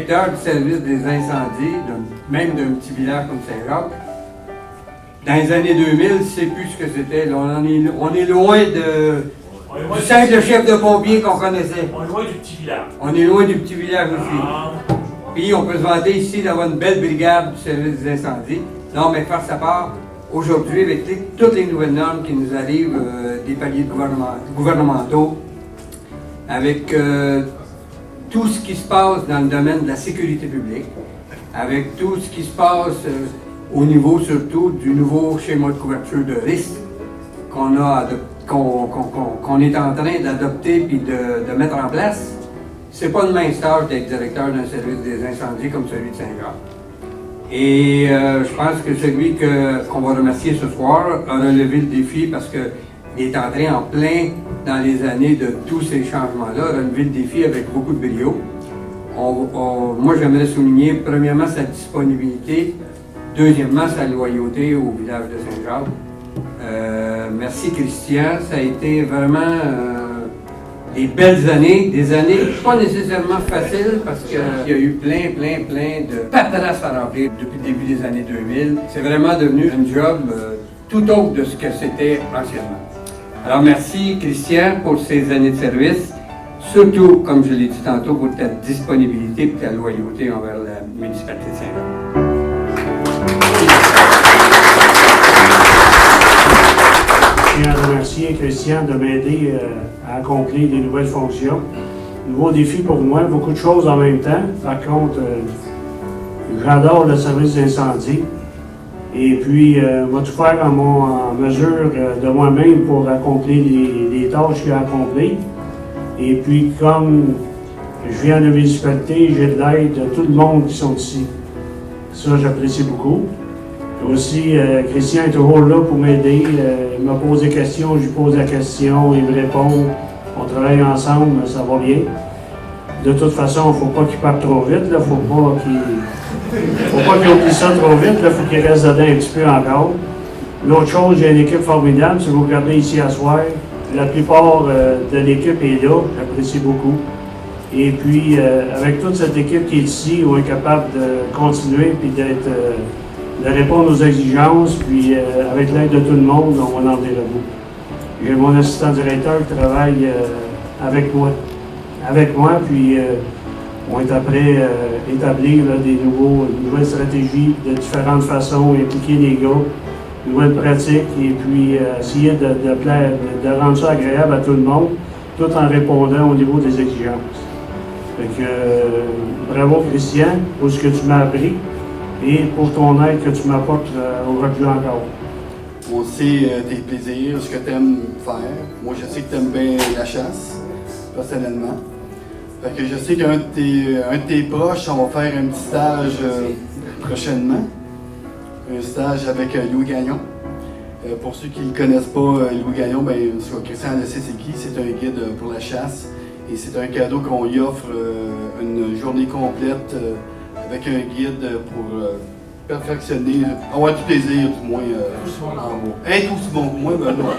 directeur du service des incendies, même d'un petit village comme Saint-Jacques. Dans les années 2000, je ne sais plus ce que c'était. Là, on est loin du simple chef de pompier qu'on connaissait. On est loin du petit village. On est loin du petit village aussi. Puis on peut se vanter ici d'avoir une belle brigade du service des incendies. Non, mais faire sa part, aujourd'hui, avec toutes les nouvelles normes qui nous arrivent des paliers gouvernementaux, avec tout ce qui se passe dans le domaine de la sécurité publique, avec tout ce qui se passe au niveau surtout du nouveau schéma de couverture de risque qu'on est en train d'adopter puis de mettre en place. C'est pas une mince tâche d'être directeur d'un service des incendies comme celui de Saint-Jacques. Et je pense que celui qu'on va remercier ce soir a relevé le défi parce qu'il est entré en plein dans les années de tous ces changements-là, a relevé le défi avec beaucoup de brio. Moi, j'aimerais souligner premièrement sa disponibilité, deuxièmement sa loyauté au village de Saint-Jacques. Merci Christian, ça a été vraiment des belles années, des années pas nécessairement faciles parce qu'il y a eu plein de paperasse à remplir depuis le début des années 2000. C'est vraiment devenu un job tout autre de ce que c'était anciennement. Alors merci Christian pour ces années de service, surtout, comme je l'ai dit tantôt, pour ta disponibilité et ta loyauté envers la municipalité de Saint-Jacques. Je tiens à remercier Christian de m'aider à accomplir des nouvelles fonctions. Nouveau défi pour moi, beaucoup de choses en même temps. Par contre, j'adore le service d'incendie. Et puis, je vais tout faire en mesure de moi-même pour accomplir les tâches qu'il y a à accomplir. Et puis, comme je viens de la municipalité, j'ai de l'aide de tout le monde qui sont ici. Ça, j'apprécie beaucoup. Aussi, Christian est toujours là pour m'aider. Il me pose des questions, je lui pose la question, il me répond. On travaille ensemble, ça va bien. De toute façon, il ne faut pas qu'il parte trop vite. Il ne faut pas qu'il oublie ça trop vite. Il faut qu'il reste dedans un petit peu encore. L'autre chose, j'ai une équipe formidable. Si vous regardez ici à soir, la plupart de l'équipe est là. J'apprécie beaucoup. Et puis, avec toute cette équipe qui est ici, on est capable de continuer et de répondre aux exigences, puis avec l'aide de tout le monde, on va en venir à bout. J'ai mon assistant directeur qui travaille avec moi, puis on est après établir là, des nouvelles stratégies de différentes façons, impliquer les gars, nouvelles pratiques, et puis essayer de rendre ça agréable à tout le monde, tout en répondant au niveau des exigences. Fait que, bravo Christian pour ce que tu m'as appris et pour ton aide que tu m'apportes aujourd'hui encore. On sait tes plaisirs, ce que tu aimes faire. Moi, je sais que tu aimes bien la chasse, personnellement. Fait que je sais qu'un de tes proches, on va faire un petit stage prochainement. Un stage avec Louis Gagnon. Pour ceux qui ne connaissent pas Louis Gagnon, bien, Christian le sait c'est qui. C'est un guide pour la chasse. Et c'est un cadeau qu'on lui offre une journée complète avec un guide pour perfectionner, avoir du plaisir du moins en mots. Être aussi bon que moi, ben non.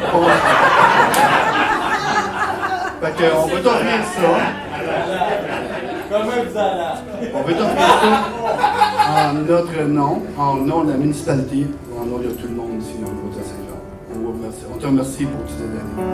Fait qu'on va t'offrir ça. On va t'offrir ça en notre nom, en nom de la municipalité, en nom de tout le monde ici au niveau de Saint-Jean. On te remercie pour toutes ces années.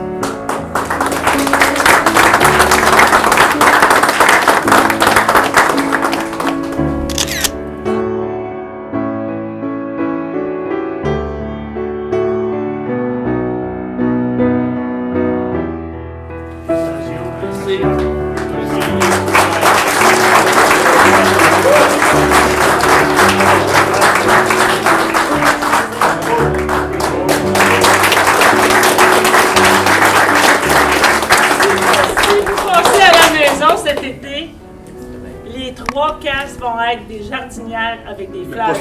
Vont être des jardinières avec des fleurs.